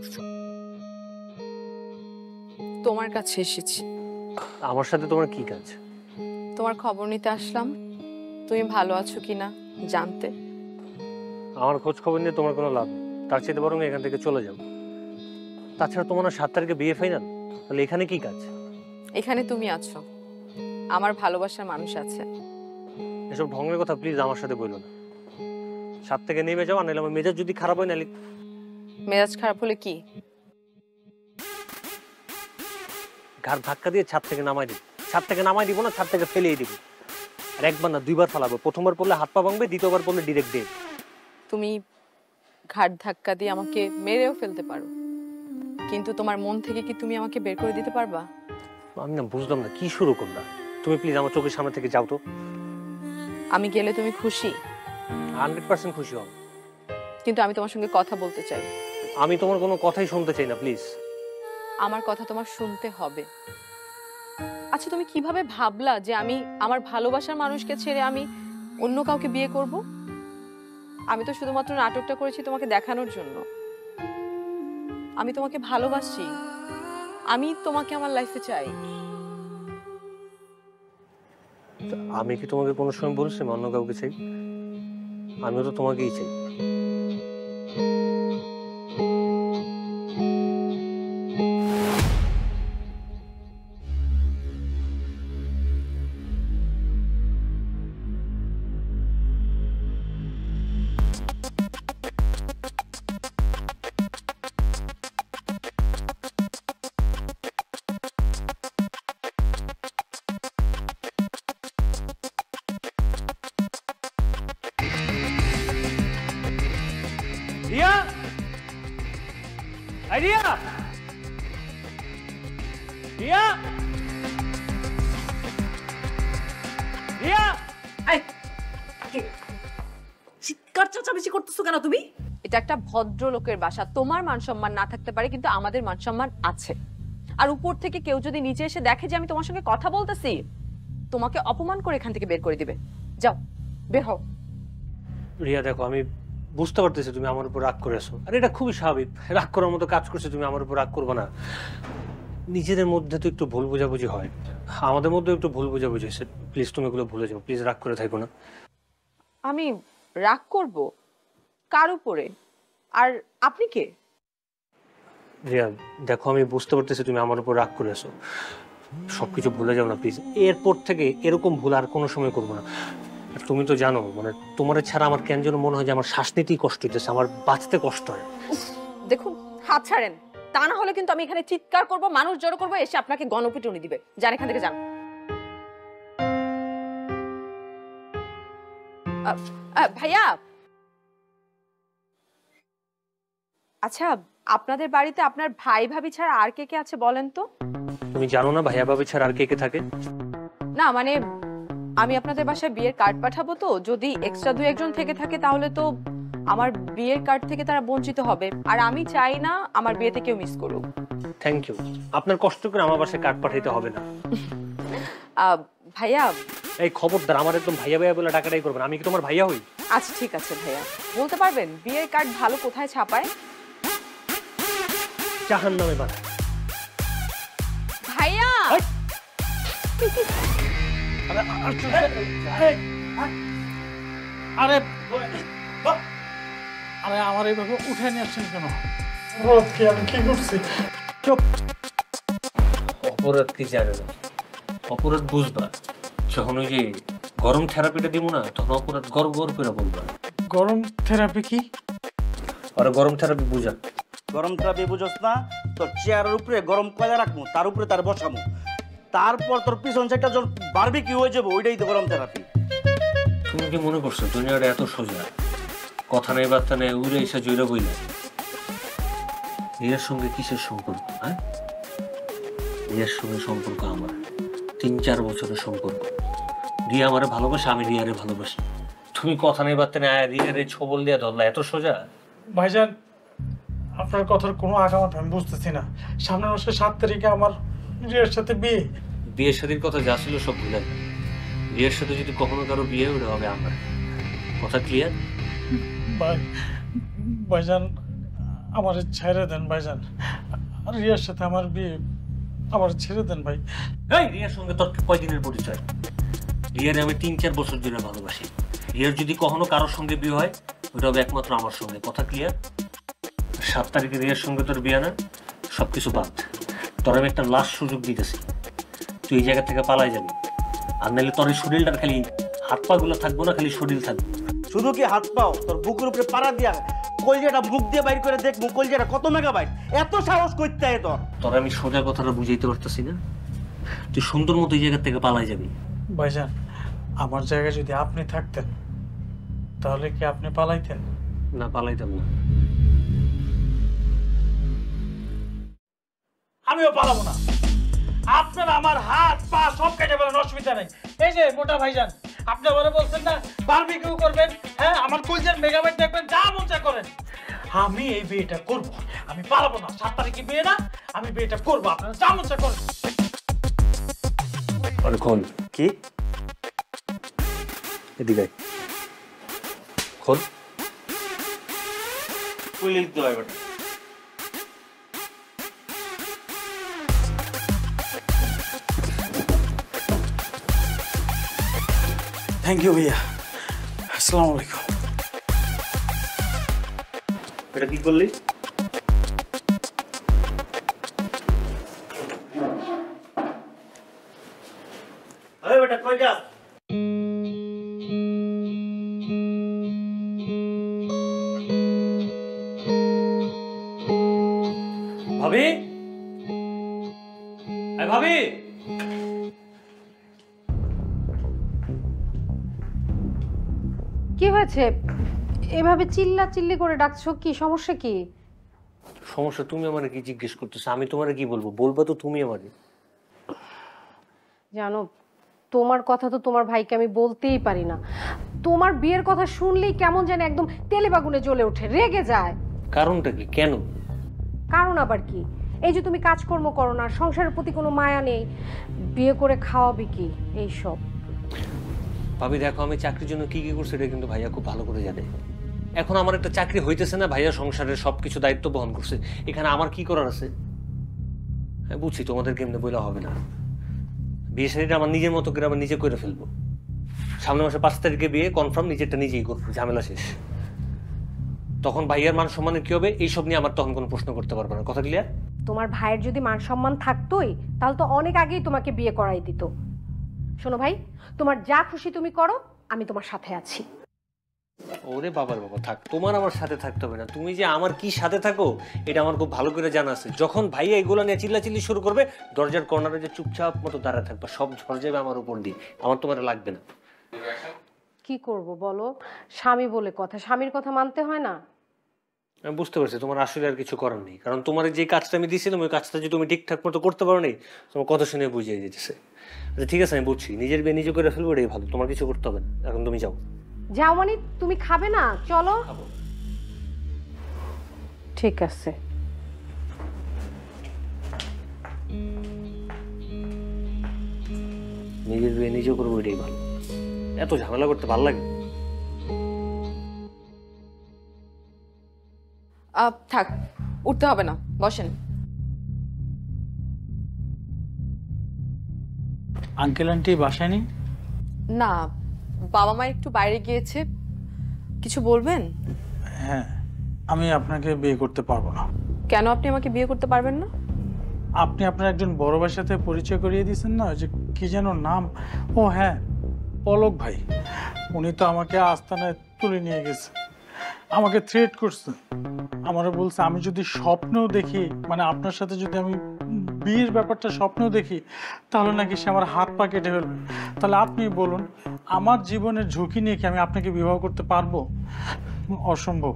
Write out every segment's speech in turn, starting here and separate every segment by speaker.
Speaker 1: আসছো?
Speaker 2: তোমার কাছে এসেছি।
Speaker 1: আমার সাথে তোমার কি কাজ?
Speaker 2: তোমার খবর নিতে আসলাম, তুমি ভালো আছো কিনা জানতে।
Speaker 1: আমার খোঁজ খবর নিয়ে তোমার কোনো লাভ নেই, তার চাইতে বরং এখান থেকে চলে যাও। তাছাড়া তোমার না 7 তারিখে বিয়ে ফাইনাল, তাহলে এখানে কি কাজ?
Speaker 2: এখানে তুমি আছো, আমার ভালোবাসার মানুষ আছে।
Speaker 1: এসব ঢঙ্গের কথা প্লিজ আমার সাথে বললো না। 7 থেকে নেমে যাও, নাহলে আমার মেজাজ যদি খারাপ হয়, নাহলে
Speaker 2: মেজাজ খারাপ হলে কি?
Speaker 1: ঘাড় ধাক্কা দিয়ে ছাদ থেকে নামাই দিব। ছাদ থেকে নামাই দিব না, ছাদ থেকে ফেলিয়ে দিব। আর একবার না 2বার ফেলাবো, প্রথমবার পড়লে হাত পা ভাঙবে, দ্বিতীয়বার পড়লে ডিরেক্ট ডে।
Speaker 2: তুমি ঘাট ধাক্কা দিয়ে আমাকে মেরেও ফেলতে পারো, কিন্তু তোমার মন থেকে কি তুমি আমাকে বের করে দিতে পারবা?
Speaker 1: আমি না বুঝলাম না কি শুরু করলা। তুমি প্লিজ আমার চোখের সামনে থেকে যাও তো।
Speaker 2: আমি গেলে তুমি খুশি?
Speaker 1: 100% খুশি হব,
Speaker 2: কিন্তু আমি তোমার সঙ্গে কথা বলতে চাই।
Speaker 1: আমি তোমার কোনো কথাই শুনতে চাই না, প্লিজ।
Speaker 2: আমার কথা তোমার শুনতে হবে। আচ্ছা, তুমি কিভাবে ভাবলা যে আমি আমার ভালোবাসার মানুষকে ছেড়ে আমি অন্য কাউকে বিয়ে করব? আমি তো শুধুমাত্র নাটকটা করেছি তোমাকে দেখানোর জন্য। আমি তোমাকে ভালোবাসি, আমি তোমাকে আমার লাইফে চাই।
Speaker 1: আমি কি তোমাকে কোনো সময় বলছি অন্য কাউকে চাই? আমিও তো তোমাকেই চাই। রিয়া, রিয়া, রিয়া, রিয়া।
Speaker 3: চিৎকার চেঁচামেচি করতেছো কেন তুমি?
Speaker 2: এটা একটা ভদ্রলোকের বাসা, তোমার মান সম্মান না থাকতে পারে কিন্তু আমাদের মান সম্মান আছে। আর উপর থেকে কেউ যদি নিচে এসে দেখে যে আমি তোমার সঙ্গে কথা বলতেছি, তোমাকে অপমান করে এখান থেকে বের করে দিবে। যাও, বের হও।
Speaker 1: রিয়া দেখো, আমি বুঝতে পারতেছি তুমি আমার উপর রাগ করেছো, আর এটা খুবই স্বাভাবিক। রাগ করার মতো কাজ করছো, তুমি আমার উপর রাগ করবে না। নিজেদের মধ্যে তো একটু ভুল বোঝাবুঝি হয়, আমাদের মধ্যে একটু ভুল বোঝাবুঝি হয়েছে। প্লিজ তুমি এগুলো ভুলে যাও, প্লিজ রাগ করে থাকো না।
Speaker 2: আমি রাগ করব কার উপরে? আর আপনি কে?
Speaker 1: রিয়া দেখো, আমি বুঝতে পারতেছি তুমি আমার উপর রাগ করেছো, সবকিছু ভুলে যাও না প্লিজ। এরপর থেকে এরকম ভুল আর কোনো সময় করবো না। আর তুমি তো জানো, মানে তোমার ছাড়া আমার কেন যেন মনে হয় যে আমার শ্বাস নিতেই কষ্ট হইতেছে, আমার বাঁচতে কষ্ট হয়।
Speaker 2: দেখুন, হাত ছাড়েন, তা না হলে কিন্তু আমি এখানে চিৎকার করব, মানুষ জড়ো করবো, এসে আপনাকে গণপিটুনি দিবে। যান এখান থেকে, যান। ভাইয়া, আচ্ছা, আপনাদের বাড়িতে আপনার ভাই ভাবি ছাড়া আর কে কে আছে বলেন তো?
Speaker 1: তুমি জানো না ভাইয়া ভাবি ছাড়া আর কে কে থাকে?
Speaker 2: না মানে, আমি আপনাদের বাসায় বিয়ের কার্ড পাঠাবো, তো যদি এক্সট্রা 2-1 জন থেকে থাকে তাহলে তো আমার বিয়ের কার্ড থেকে তারা বঞ্চিত হবে, আর আমি চাই না আমার বিয়েতে কেউ মিস করুক।
Speaker 1: থ্যাংক ইউ, আপনার কষ্ট করে আমার বাসায় কার্ড পাঠাইতে হবে না।
Speaker 2: ভাইয়া,
Speaker 1: এই খবরদার আমার একদম ভাইয়া ভাইয়া বলে টাকাটাই করবেন, আমি কি তোমার ভাইয়া হই?
Speaker 2: আচ্ছা ঠিক আছে ভাইয়া, বলতে পারবেন বিয়ের কার্ড ভালো কোথায় ছাপায়?
Speaker 1: জাহান্নামে বানায়।
Speaker 2: ভাইয়া,
Speaker 4: আরে আরে আমার এইভাবে উঠে নিয়ে আসছেন কেন? আমি কি করছি? চুপ।
Speaker 1: অপরাধ কি জানে না, অপরাধ বুঝবা যখন ওই যে গরম থেরাপিটা দিব না, তখন অপরাধ গর্ব গর্ব করে বলবা।
Speaker 4: গরম থেরাপি কি?
Speaker 1: আর গরম থেরাপি বুঝা?
Speaker 5: গরম থেরাপি বুঝছ না? তোর চেয়ারের উপরে গরম কয়লা রাখবো, তার উপরে তার বসামো, তারপর তোর পিছন সাইডটা যখন বারবিকিউ হয়ে যাবো, ওইটাই তো গরম থেরাপি।
Speaker 1: তুমি কি মনে করছো দুনিয়াটা এত সোজা? কথা নেই বার্তা নেই, উড়ে এসে জয়রা বইলে। রিয়ার সঙ্গে কিসের সম্পর্ক? হ্যাঁ, রিয়ার সঙ্গে সম্পর্ক আমার 3-4 বছরের সম্পর্ক। রিয়া আমারে ভালোবাসে, আমি রিয়ারে ভালোবাসি। তুমি কথা নেই বার্তা নেই রিয়ারে ছবল দিয়ে ধরলা, এত সোজা?
Speaker 4: ভাইজান, আপনার কথার কোনো আগামাত আমি বুঝতেছি না। সামনের মাসে 7 তারিখে আমার রিয়ার সাথে বিয়ে।
Speaker 1: বিয়ের সাথীর কথা যা ছিল সব ভুলে যাবে। রিয়ার সাথে যদি কখনো কারো বিয়ে হলে হবে আমার। কথা ক্লিয়ার?
Speaker 4: ভাইজান, আমার ছেড়ে দেন ভাইজান, রিয়ার সাথে আমার বিয়ে, আমার ছেড়ে দেন ভাই।
Speaker 1: এই রিয়ার সঙ্গে তোর কয়দিনের পরিচয়? রিয়ার আমি 3-4 বছর ধরে ভালোবাসি। রিয়ার যদি কখনো কারোর সঙ্গে বিয়ে হয় ওটা হবে একমাত্র আমার সঙ্গে, কথা ক্লিয়ার? 7 তারিখে রিয়ার সঙ্গে তোর বিয়ে না, সবকিছু বাদ। তোর আমি একটা লাস্ট সুযোগ দিতেছি, তুই এই জায়গা থেকে পালাই যাবি। আর নাহলে তোর এই শরীরটার খালি হাত পা গুলো থাকবো না, খালি শরীর থাকবে।
Speaker 5: শুধু কি হাত পাও, তোর বুকের উপরে পাড়া দিয়া কলজাটা মুখ দিয়ে বাইর করে দেখ, মুখ কলজাটা কত মেগাবাইট, এত সাহস করতে হয় তোর?
Speaker 1: তোর আমি সোজা কথাটা বুঝাইতে পারতেছি না, তুই সুন্দর মতো এই জায়গা থেকে পালাই যাবি।
Speaker 4: ভাইজান, আমার জায়গায় যদি আপনি থাকতেন তাহলে কি আপনি পালাইতেন?
Speaker 1: না, পালাইতাম না।
Speaker 4: আমিও পালাবো না। আপনার আমার হাত পা সব কেটে বলেন, অসুবিধা নেই। এই যে মোটা ভাইজান, আপনি আমারে বলছেন না বারবিকিউ করবেন, হ্যাঁ আমার কলজার মেগাবাইট দেখবেন, যা মন চায় করেন। আমি এই বিয়েটা করব, আমি পালাবো না। 7 তারিখে বিয়ে না, আমি বিয়েটা করবো, আপনারা যা মন চায় করেন।
Speaker 1: আরে খোল,
Speaker 5: কি
Speaker 1: এদিকে আয়। খোল।
Speaker 5: কই লিখতে হয় বেটা?
Speaker 4: থ্যাংক ইউ ভাইয়া, আসসালামু আলাইকুম।
Speaker 1: এটা কি করলি?
Speaker 5: আরে বেটা কই যাস?
Speaker 1: ভাবি, আয় ভাবি।
Speaker 6: কি হয়েছে? এভাবে চিল্লি করে ডাকছো, কি সমস্যা? কি
Speaker 1: সমস্যা? তুমি আমারে কি জিজ্ঞেস করতেছো? আমি তোমারে কি বলবো? বলবা তো তুমি আমারে।
Speaker 6: জানো, তোমার কথা তো তোমার ভাইকে আমি বলতেই পারি না। তোমার বিয়ের কথা শুনলেই কেমন যেন একদম তেলে বাগুনে জ্বলে ওঠে, রেগে যায়।
Speaker 1: কারণটা কি? কেন?
Speaker 6: কারণ আবার কি? এই যে তুমি কাজকর্ম করো না, সংসারের প্রতি কোনো মায়া নেই, বিয়ে করে খাওয়াবে কি, এইসব।
Speaker 1: ভাবি দেখো, আমি চাকরির জন্য কি কি করছি এটা কিন্তু ভাইয়া খুব ভালো করে জানে। এখন আমার একটা চাকরি হইতেছে না, ভাইয়া সংসারের সবকিছু দায়িত্ব বহন করছে, এখানে আমার কি করার আছে? হ্যাঁ বুঝছি, তোমাদের কেমনে বইলা হবে না। বিয়ে শাড়িটা আমার নিজের মতো করে আবার নিজে করে ফেলবো। সামনের মাসে 5 তারিখে বিয়ে কনফার্ম, নিজেরটা নিজেই করবো, ঝামেলা শেষ। তখন ভাইয়ার মান সম্মানের কি হবে এইসব নিয়ে আমার তখন কোনো প্রশ্ন করতে পারবে না, কথা ক্লিয়ার?
Speaker 6: তোমার ভাইয়ের যদি মান সম্মান থাকতোই তাহলে তো অনেক আগেই তোমাকে বিয়ে করাই দিত। শোনো ভাই, তোমার যা খুশি তুমি করো, আমি তোমার সাথে আছি।
Speaker 1: ওরে বাবার বাবা, থাক, তোমার আমার সাথে থাকতে হবে না। তুমি যে আমার কি সাথে থাকো এটা আমার খুব ভালো করে জানা আছে। যখন ভাইয়া এগুলো নিয়ে চিল্লাচিল্লি শুরু করবে, দরজার কর্নারে যে চুপচাপ মতো দাঁড়ায় থাকবে, সব ঝড় যাবে আমার উপর দিয়ে, আমার তোমার লাগবে না।
Speaker 6: কি করব বলো, স্বামী বলে কথা, স্বামীর কথা মানতে হয় না?
Speaker 1: আমি বুঝতে পারছি তোমার আসলে আর কিছু করার নেই, কারণ তোমার যে কাজটা আমি দিয়েছিলাম ওই কাজটা যদি তুমি ঠিকঠাক মতো করতে পারো নি, তোমার কথা শুনে বুঝিয়ে দিতেছে। আচ্ছা ঠিক আছে, আমি বুঝছি, নিজের বিয়ে নিজে করে ফেলবো, এটাই ভালো, তোমার কিছু করতে হবে না। এখন তুমি যাও।
Speaker 6: যাও মানে তুমি খাবে না? চলো। ঠিক আছে।
Speaker 1: নিজের বিয়ে নিজে করবো, এটাই ভালো। এত ঝামেলা করতে ভালো লাগে?
Speaker 2: থাক, উঠতে হবে না, বসেন।
Speaker 4: আঙ্কেল আন্টি বাসায় নেই?
Speaker 2: না, বাবা মা একটু বাইরে গিয়েছে। কিছু বলবেন?
Speaker 4: হ্যাঁ, আমি আপনাকে বিয়ে করতে পারবো না।
Speaker 2: কেন আপনি আমাকে বিয়ে করতে পারবেন না?
Speaker 4: আপনি আপনার একজন বড় ভাইয়ের সাথে পরিচয় করিয়ে দিয়েছেন না, ওই যে কি যেন নাম, ও হ্যাঁ পলক ভাই। উনি তো আমাকে আস্তানায় তুলে নিয়ে গেছে, আমাকে থ্রেট করছে। আমারও বলছে আমি যদি স্বপ্নেও দেখি, মানে আপনার সাথে যদি আমি বিয়ের ব্যাপারটা স্বপ্নেও দেখি, তাহলে নাকি সে আমার হাত পা কেটে ফেলবে। তাহলে আপনি বলুন, আমার জীবনের ঝুঁকি নিয়ে কি আমি আপনাকে বিবাহ করতে পারবো? অসম্ভব।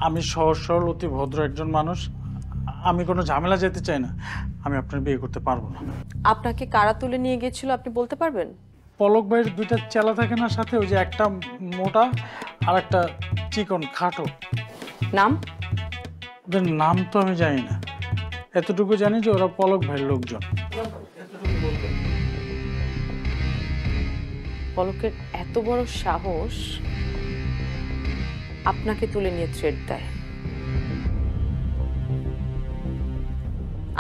Speaker 4: আমি সহজ সরল অতি ভদ্র একজন মানুষ, আমি কোনো ঝামেলা যেতে চাই না, আমি আপনার বিয়ে করতে পারবো না।
Speaker 2: আপনাকে কারা তুলে নিয়ে গিয়েছিল আপনি বলতে পারবেন?
Speaker 4: পলক ভাইয়ের 2টা চেলা থাকে না সাথে, ওই যে একটা মোটা আর একটা চিকন খাটো।
Speaker 2: নাম?
Speaker 4: ওদের নাম তো আমি জানি না, এতটুকু জানি যে ওরা পলক ভাইয়ের লোকজন।
Speaker 2: পলকের এত বড় সাহস আপনাকে তুলে নিয়ে থ্রেট দেয়?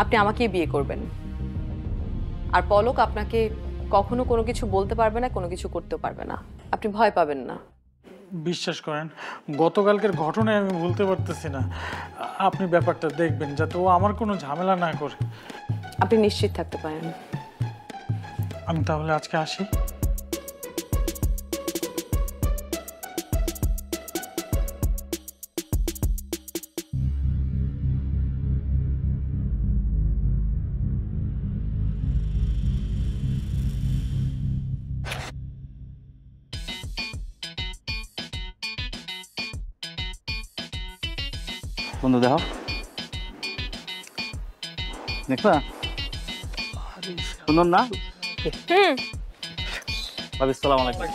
Speaker 2: আপনি আমাকেই বিয়ে করবেন। আর পলক আপনাকে কখনো কোনো কিছু বলতে পারবে না, কোনো কিছু করতেও পারবে না। আপনি ভয় পাবেন না।
Speaker 4: বিশ্বাস করেন, গতকালকের ঘটনায় আমি ভুলতে পারতেছি না। আপনি ব্যাপারটা দেখবেন যাতে ও আমার কোনো ঝামেলা না করে।
Speaker 2: আপনি নিশ্চিত থাকতে পারেন।
Speaker 4: আমি তাহলে আজকে আসি।
Speaker 5: বন্ধু দেখো, দেখবা সুন্দর না? ভাবি সালাম আলাইকুম।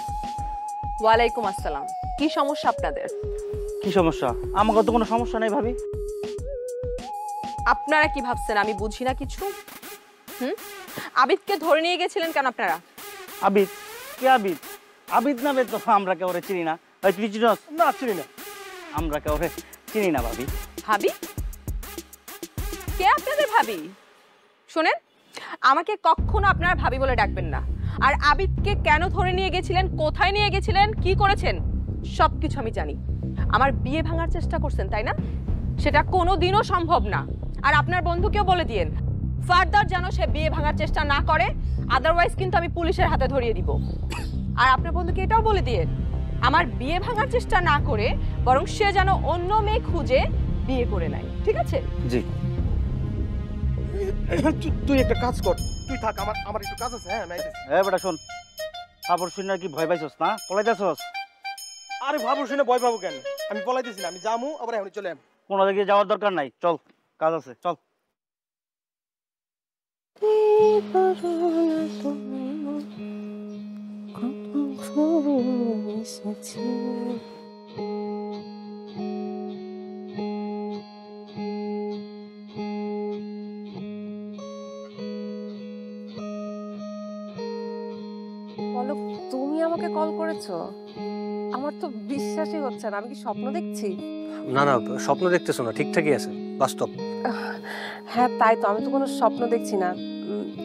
Speaker 2: ওয়ালাইকুম আসসালাম। কি সমস্যা আপনাদের?
Speaker 5: কি সমস্যা? আমাকে তো কোনো সমস্যা নেই ভাবি।
Speaker 2: আপনারা কি ভাবছেন আমি বুঝি না কিছু? আবিদকে ধরে নিয়ে গেছিলেন কেন আপনারা?
Speaker 5: আবিদ? কে আবিদ? আবিদ নামে তো আমরা কেউ চিনি না। তুই চিনস?
Speaker 1: না, চিনি না।
Speaker 5: আমরা কেউ চিনি না ভাবি।
Speaker 2: ভাবি? কে আপনাদের ভাবি? শোনেন, আমাকে কখনো আপনারা ভাবি বলে ডাকবেন না। আর আবিদকে কেন ধরে নিয়ে গেছিলেন, কোথায় নিয়ে গেছিলেন, কি করেছেন, সবকিছু আমি জানি। আমার বিয়ে ভাঙার চেষ্টা করছেন, তাই না? সেটা কোনোদিনও সম্ভব না। আর আপনার বন্ধুকেও বলে দিয়েন ফার্দার যেন সে বিয়ে ভাঙার চেষ্টা না করে, আদারওয়াইজ কিন্তু আমি পুলিশের হাতে ধরিয়ে দিব। আর আপনার বন্ধুকে এটাও বলে দিয়েন আমার বিয়ে ভাঙার চেষ্টা না করে বরং সে যেন অন্য মেয়ে খুঁজে বিয়ে করে নেয়, ঠিক আছে?
Speaker 5: জি।
Speaker 7: তুই একটা কাজ কর, তুই থাক, আমার একটু কাজ আছে। হ্যাঁ আমি আইতেছি।
Speaker 5: বেটা শোন, খবর শুনে কি ভয় পাইছস না? পলাইতেছস?
Speaker 7: আরে ভাবু শুনে ভয় পাবো কেন? আমি পলাইতেছি না, আমি যামু আবার এখন চলে আম।
Speaker 5: কোনো দিকে যাওয়ার দরকার নাই, চল, কাজ আছে, চল।
Speaker 6: পলক, তুমি আমাকে কল করেছো? আমার তো বিশ্বাসই হচ্ছে না। আমি কি স্বপ্ন দেখছি?
Speaker 1: না না, স্বপ্ন দেখতেছো না, ঠিকঠাকই আছে, বাস্তব।
Speaker 6: হ্যাঁ তাই তো, আমি তো কোনো স্বপ্ন দেখছি না।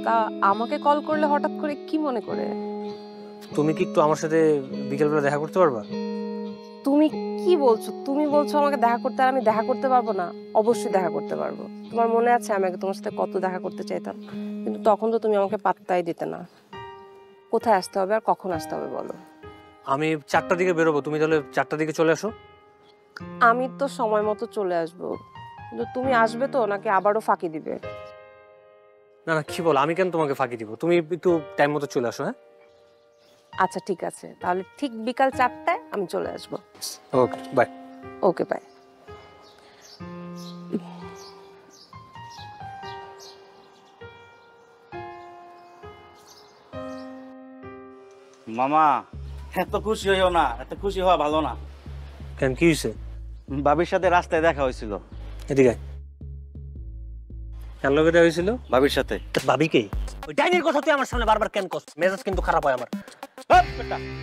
Speaker 6: তা আমাকে কল করলে হঠাৎ করে কি মনে করে?
Speaker 1: তুমি কি একটু আমার সাথে বিকেলবেলা দেখা করতে পারবা?
Speaker 6: তুমি কি বলছো? তুমি বলছো আমাকে দেখা করতে, আর আমি দেখা করতে পারবো না? অবশ্যই দেখা করতে পারবো। তোমার মনে আছে আমি আগে তোমার সাথে কত দেখা করতে চাইতাম, কিন্তু তখন তো তুমি আমাকে পাত্তাই দিতে না। কোথায় আসতে হবে আর কখন আসতে হবে বলো?
Speaker 1: আমি 4টার দিকে বেরোবো, তুমি তাহলে 4টার দিকে চলে আসো।
Speaker 6: আমি তো সময় মতো চলে আসবো, কিন্তু তুমি আসবে তো নাকি আবারও ফাঁকি দিবে?
Speaker 1: না না, কি বল, আমি কেন তোমাকে ফাঁকি দিব? তুমি একটু টাইম মতো চলে আসো। হ্যাঁ
Speaker 6: আচ্ছা ঠিক আছে, তাহলে ঠিক বিকাল 4টায় আমি চলে আসবো।
Speaker 1: ওকে, বাই।
Speaker 6: Okay bye.
Speaker 5: মামা, এত খুশি হইও না, এত খুশি হওয়া ভালো না।
Speaker 1: কেন, কি হয়েছে?
Speaker 5: ভাবির সাথে রাস্তায় দেখা হয়েছিল।
Speaker 1: এদিকে কার লগে দেখা হয়েছিল?
Speaker 5: ভাবির সাথে।
Speaker 1: ভাবিকে? ওই ডাইনির কথা তুই আমার সামনে বারবার কেন কস? মেজাজ কিন্তু খারাপ হয় আমার।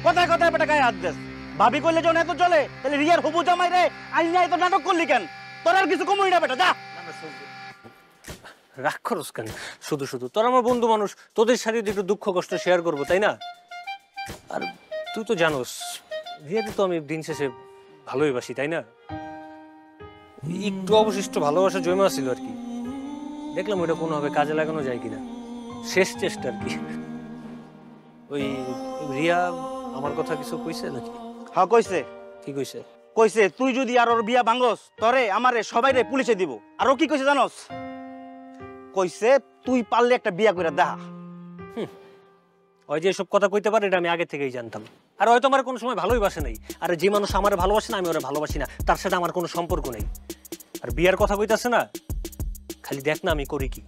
Speaker 5: কথায় কথায় বেটা গায়ে হাত দেস। ভাবি কইলে যখন এত চলে, তাহলে রিয়ার হবু জামাই রে আইনা এত নাটক করলি কেন? তোর আর কিছু কমই না বেটা, যা।
Speaker 1: রাগ করস কেন শুধু শুধু? তোর আমার বন্ধু মানুষ, তোদের সাথে একটু দুঃখ কষ্ট শেয়ার করবো, তাই না? আর তুই তো জানোস রিয়াকে তো আমি দিন শেষে ভালোই বাসি, তাই না? একটু অবশিষ্ট ভালোবাসা জমা ছিল আর কি। দেখলাম ওইটা কোনোভাবে কাজে লাগানো যায় কিনা, শেষ চেষ্টা আর কি। ওই রিয়া আমার কথা কিছু কইছে নাকি?
Speaker 5: হ্যাঁ কইছে।
Speaker 1: কি কইছে?
Speaker 5: কইছে তুই যদি আর ওর বিয়া ভাঙস, তরে আমারে সবাইরে পুলিশে দিব। আর ও কি কইছে জানোস? কইছে তুই পারলে একটা বিয়া কইরা দেখা।
Speaker 1: ওই যে এসব কথা কইতে পারে এটা আমি আগে থেকেই জানতাম। আর হয়তো আমার কোনো সময় ভালোই বাসে নাই। আর যে মানুষ আমার ভালোবাসে না, আমি ওরা ভালোবাসি না, তার সাথে আমার কোনো সম্পর্ক নেই। আর বিয়ার কথা কইতাছে না, খালি দেখ না আমি করি কি।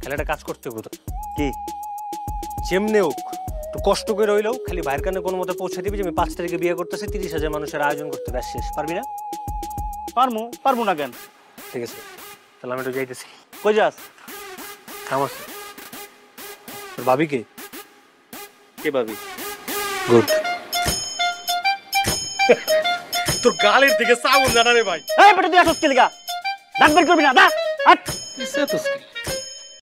Speaker 1: খালি একটা কাজ করতে হবে।
Speaker 5: কি?
Speaker 1: যেমনে হোক একটু কষ্ট করে রইলেও খালি ভাইয়ের কানে কোনো মতো পৌঁছে দিবি যে আমি 5 তারিখে বিয়ে করতেছি, 30,000 মানুষের আয়োজন করতে। ব্যাস শেষ। পারবি না?
Speaker 5: পারবো না কেন?
Speaker 1: ঠিক আছে, তাহলে আমি একটু যাইতেছি।
Speaker 5: কই যাস?
Speaker 1: আমার তোর ভাবি কে?
Speaker 5: কে ভাবি?
Speaker 1: গুড।
Speaker 7: তোর গালের দিকে সাউন্ড জানা রে ভাই।
Speaker 5: এই বেটা তুই আসছ কি লাগা? দাঁত বের করবি না, দা। আট।
Speaker 7: কিসে তোসকে?